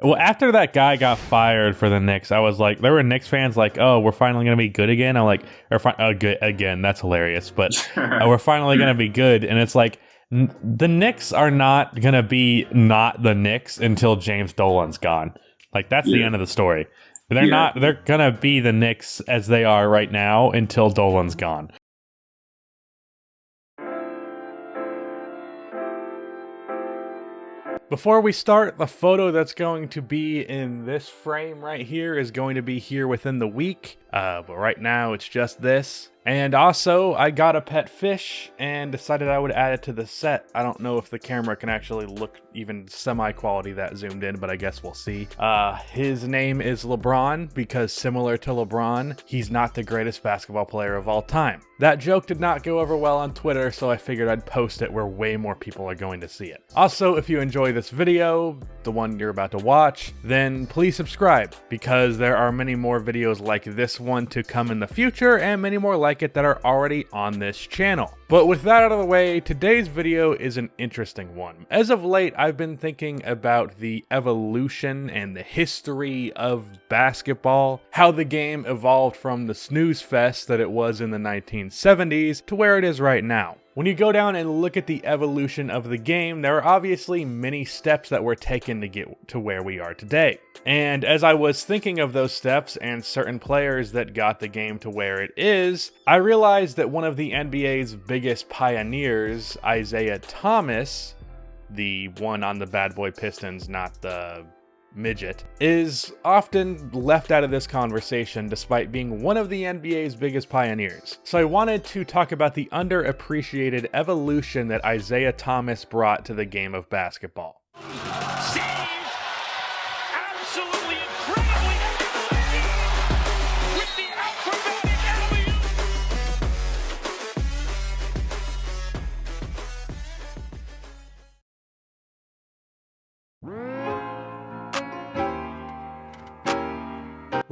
Well, after that guy got fired for the Knicks, I was like, there were Knicks fans like, oh, we're finally going to be good again. I'm like, good again. That's hilarious. But we're finally going to be good. And it's like, the Knicks are not going to be not the Knicks until James Dolan's gone. Like, that's the end of the story. They're going to be the Knicks as they are right now until Dolan's gone. Before we start, the photo that's going to be in this frame right here is going to be here within the week. But right now it's just this. And also, I got a pet fish and decided I would add it to the set. I don't know if the camera can actually look even semi-quality that zoomed in, but I guess we'll see. His name is LeBron because similar to LeBron, he's not the greatest basketball player of all time. That joke did not go over well on Twitter, so I figured I'd post it where way more people are going to see it. Also, if you enjoy this video, the one you're about to watch, then please subscribe because there are many more videos like this one to come in the future and many more like it that are already on this channel. But with that out of the way, today's video is an interesting one. As of late, I've been thinking about the evolution and the history of basketball, how the game evolved from the snooze fest that it was in the 1970s to where it is right now. When you go down and look at the evolution of the game, there are obviously many steps that were taken to get to where we are today. And as I was thinking of those steps and certain players that got the game to where it is, I realized that one of the NBA's biggest pioneers, Isaiah Thomas, the one on the Bad Boy Pistons, not the midget, is often left out of this conversation despite being one of the NBA's biggest pioneers. So I wanted to talk about the underappreciated evolution that Isaiah Thomas brought to the game of basketball.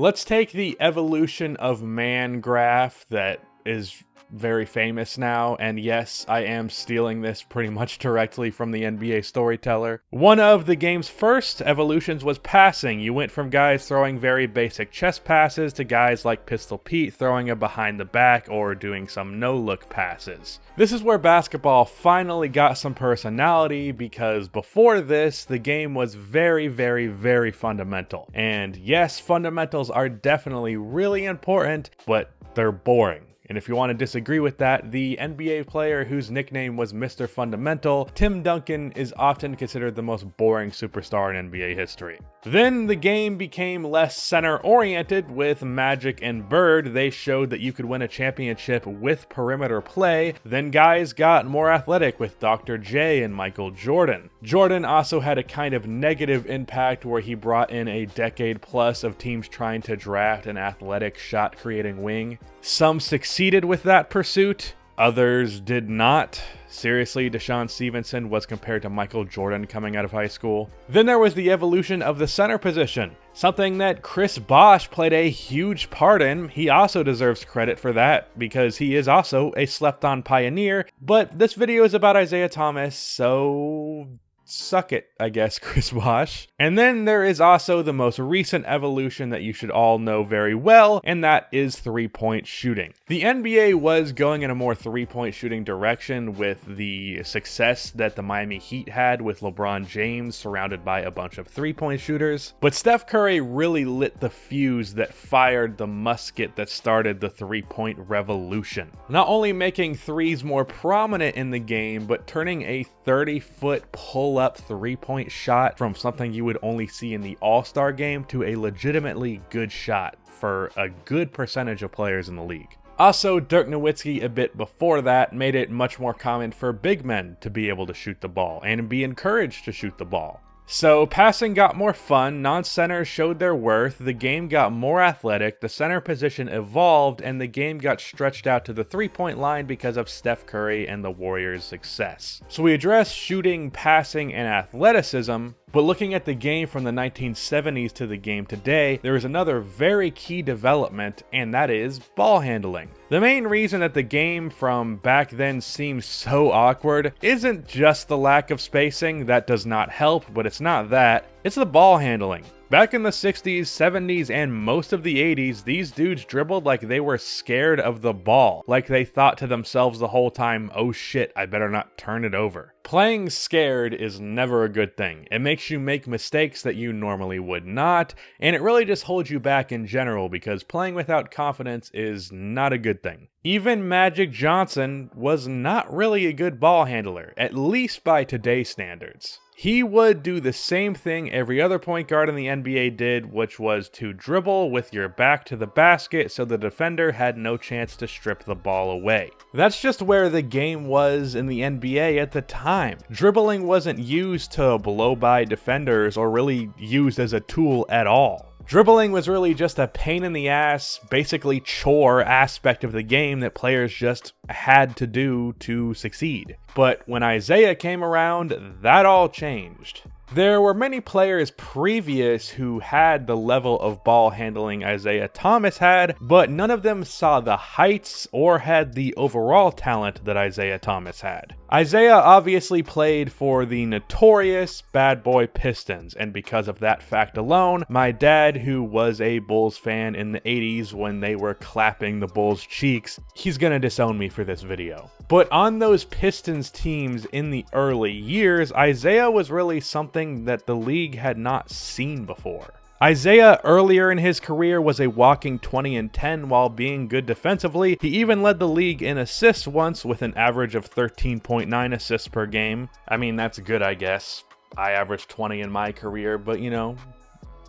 Let's take the evolution of man graph that is very famous now, and yes, I am stealing this pretty much directly from the NBA storyteller. One of the game's first evolutions was passing. You went from guys throwing very basic chest passes to guys like Pistol Pete throwing a behind the back or doing some no-look passes. This is where basketball finally got some personality because before this, the game was very, very, very fundamental. And yes, fundamentals are definitely really important, but they're boring. And if you want to disagree with that, the NBA player whose nickname was Mr. Fundamental, Tim Duncan, is often considered the most boring superstar in NBA history. Then the game became less center-oriented with Magic and Bird. They showed that you could win a championship with perimeter play. Then guys got more athletic with Dr. J and Michael Jordan. Jordan also had a kind of negative impact where he brought in a decade plus of teams trying to draft an athletic shot-creating wing. Some succeeded with that pursuit, others did not. Seriously, Deshaun Stevenson was compared to Michael Jordan coming out of high school. Then there was the evolution of the center position, something that Chris Bosh played a huge part in. He also deserves credit for that because he is also a slept-on pioneer, but this video is about Isaiah Thomas, so suck it, I guess, Chris Bosh. And then there is also the most recent evolution that you should all know very well, and that is three-point shooting. The NBA was going in a more three-point shooting direction with the success that the Miami Heat had with LeBron James surrounded by a bunch of three-point shooters. But Steph Curry really lit the fuse that fired the musket that started the three-point revolution. Not only making threes more prominent in the game, but turning a 30-foot pull-up three-point shot from something you would only see in the All-Star game to a legitimately good shot for a good percentage of players in the league. Also, Dirk Nowitzki a bit before that made it much more common for big men to be able to shoot the ball and be encouraged to shoot the ball. So passing got more fun, non-centers showed their worth, the game got more athletic, the center position evolved, and the game got stretched out to the three-point line because of Steph Curry and the Warriors' success. So we addressed shooting, passing, and athleticism, But looking at the game from the 1970s to the game today, there is another very key development, and that is ball handling. The main reason that the game from back then seems so awkward isn't just the lack of spacing, that does not help, but it's not that, it's the ball handling. Back in the 60s, 70s, and most of the 80s, these dudes dribbled like they were scared of the ball, like they thought to themselves the whole time, oh shit, I better not turn it over. Playing scared is never a good thing. It makes you make mistakes that you normally would not, and it really just holds you back in general because playing without confidence is not a good thing. Even Magic Johnson was not really a good ball handler, at least by today's standards. He would do the same thing every other point guard in the NBA did, which was to dribble with your back to the basket so the defender had no chance to strip the ball away. That's just where the game was in the NBA at the time. Dribbling wasn't used to blow by defenders or really used as a tool at all. Dribbling was really just a pain in the ass, basically chore aspect of the game that players just had to do to succeed. But when Isaiah came around, that all changed. There were many players previous who had the level of ball handling Isaiah Thomas had, but none of them saw the heights or had the overall talent that Isaiah Thomas had. Isaiah obviously played for the notorious Bad Boy Pistons, and because of that fact alone, my dad, who was a Bulls fan in the 80s when they were clapping the Bulls' cheeks, he's gonna disown me for this video. But on those Pistons teams in the early years, Isaiah was really something that the league had not seen before. Isaiah earlier in his career was a walking 20 and 10 while being good defensively. He even led the league in assists once with an average of 13.9 assists per game. I mean, that's good, I guess. I averaged 20 in my career, but you know,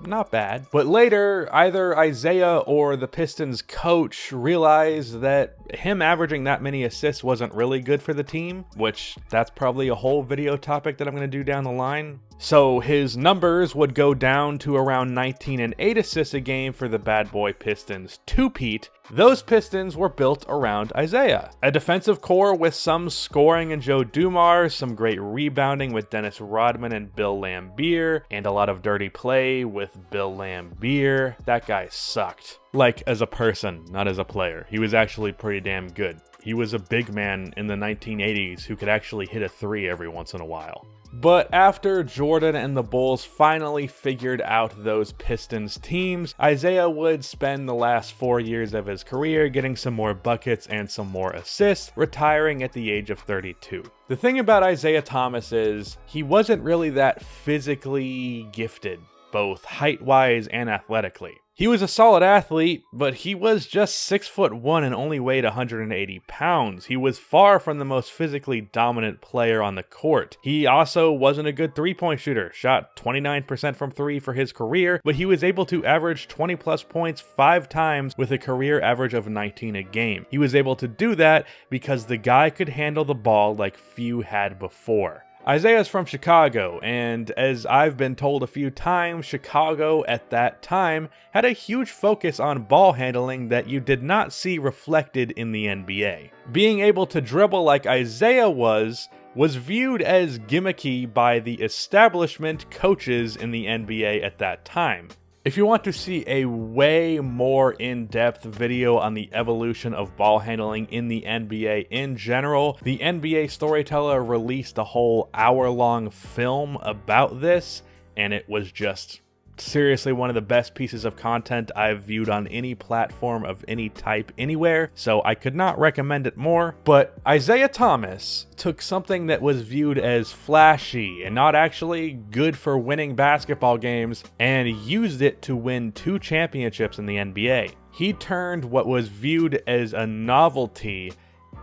not bad. But later, either Isaiah or the Pistons coach realized that him averaging that many assists wasn't really good for the team, which that's probably a whole video topic that I'm going to do down the line. So his numbers would go down to around 19 and 8 assists a game for the Bad Boy Pistons two-peat. Those Pistons were built around Isaiah. A defensive core with some scoring in Joe Dumars, some great rebounding with Dennis Rodman and Bill Laimbeer, and a lot of dirty play with Bill Laimbeer. That guy sucked. Like, as a person, not as a player. He was actually pretty damn good. He was a big man in the 1980s who could actually hit a three every once in a while. But after Jordan and the Bulls finally figured out those Pistons teams, Isaiah would spend the last 4 years of his career getting some more buckets and some more assists, retiring at the age of 32. The thing about Isaiah Thomas is he wasn't really that physically gifted, both height-wise and athletically. He was a solid athlete, but he was just 6'1" and only weighed 180 pounds. He was far from the most physically dominant player on the court. He also wasn't a good three-point shooter, shot 29% from three for his career, but he was able to average 20 plus points 5 times with a career average of 19 a game. He was able to do that because the guy could handle the ball like few had before. Isaiah's from Chicago, and as I've been told a few times, Chicago at that time had a huge focus on ball handling that you did not see reflected in the NBA. Being able to dribble like Isaiah was viewed as gimmicky by the establishment coaches in the NBA at that time. If you want to see a way more in-depth video on the evolution of ball handling in the NBA in general, the NBA Storyteller released a whole hour-long film about this, and it was just seriously one of the best pieces of content I've viewed on any platform of any type anywhere, so I could not recommend it more. But Isaiah Thomas took something that was viewed as flashy and not actually good for winning basketball games and used it to win 2 championships in the NBA. He turned what was viewed as a novelty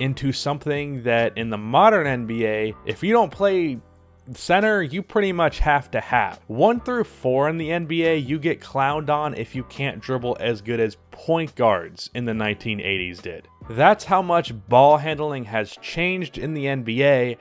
into something that in the modern NBA, if you don't play center, you pretty much have to have. 1 through 4 in the NBA, you get clowned on if you can't dribble as good as point guards in the 1980s did. That's how much ball handling has changed in the NBA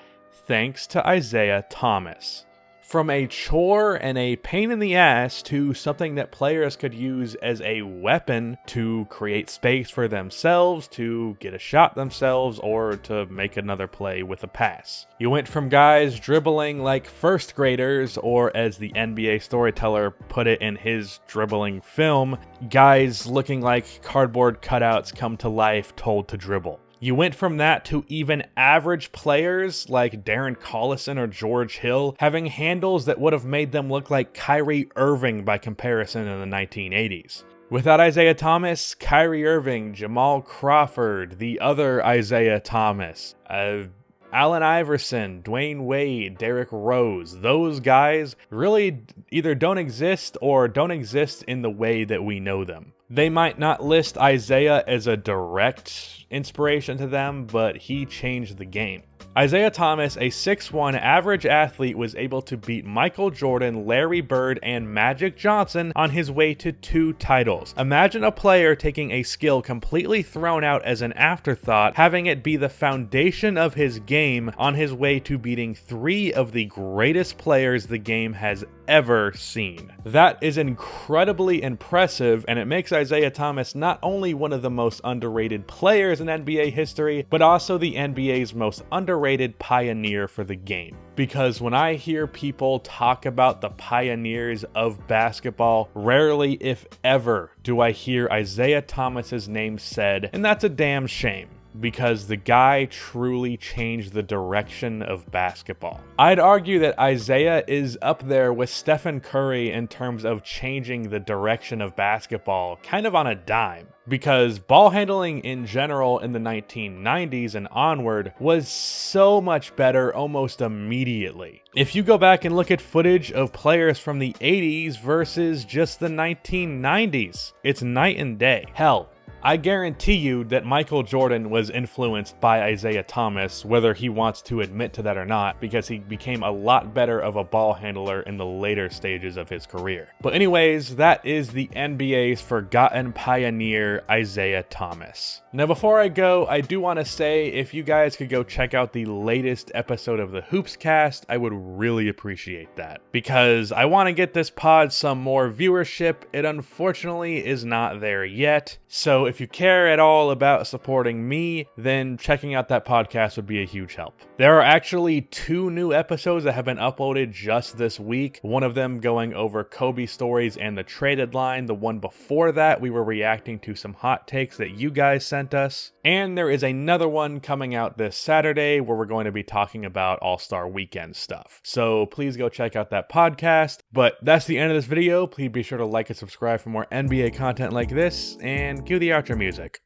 thanks to Isaiah Thomas. From a chore and a pain in the ass to something that players could use as a weapon to create space for themselves, to get a shot themselves, or to make another play with a pass. You went from guys dribbling like first graders, or as the NBA storyteller put it in his dribbling film, guys looking like cardboard cutouts come to life told to dribble. You went from that to even average players like Darren Collison or George Hill having handles that would have made them look like Kyrie Irving by comparison in the 1980s. Without Isaiah Thomas, Kyrie Irving, Jamal Crawford, the other Isaiah Thomas, Allen Iverson, Dwayne Wade, Derrick Rose, those guys really either don't exist or don't exist in the way that we know them. They might not list Isaiah as a direct inspiration to them, but he changed the game. Isaiah Thomas, a 6'1" average athlete, was able to beat Michael Jordan, Larry Bird, and Magic Johnson on his way to 2 titles. Imagine a player taking a skill completely thrown out as an afterthought, having it be the foundation of his game on his way to beating 3 of the greatest players the game has ever seen. That is incredibly impressive, and it makes Isaiah Thomas not only one of the most underrated players in NBA history, but also the NBA's most underrated pioneer for the game. Because when I hear people talk about the pioneers of basketball, rarely if ever do I hear Isaiah Thomas's name said, and that's a damn shame, because the guy truly changed the direction of basketball. I'd argue that Isaiah is up there with Stephen Curry in terms of changing the direction of basketball kind of on a dime, because ball handling in general in the 1990s and onward was so much better almost immediately. If you go back and look at footage of players from the 80s versus just the 1990s, it's night and day. Hell, I guarantee you that Michael Jordan was influenced by Isaiah Thomas, whether he wants to admit to that or not, because he became a lot better of a ball handler in the later stages of his career. But anyways, that is the NBA's forgotten pioneer, Isaiah Thomas. Now before I go, I do want to say if you guys could go check out the latest episode of the Hoops Cast, I would really appreciate that, because I want to get this pod some more viewership. It unfortunately is not there yet, so if you care at all about supporting me, then checking out that podcast would be a huge help. There are actually 2 new episodes that have been uploaded just this week. One of them going over Kobe stories and the trade deadline. The one before that, we were reacting to some hot takes that you guys sent us. And there is another one coming out this Saturday where we're going to be talking about All-Star Weekend stuff. So please go check out that podcast. But that's the end of this video. Please be sure to like and subscribe for more NBA content like this, and cue the outro music.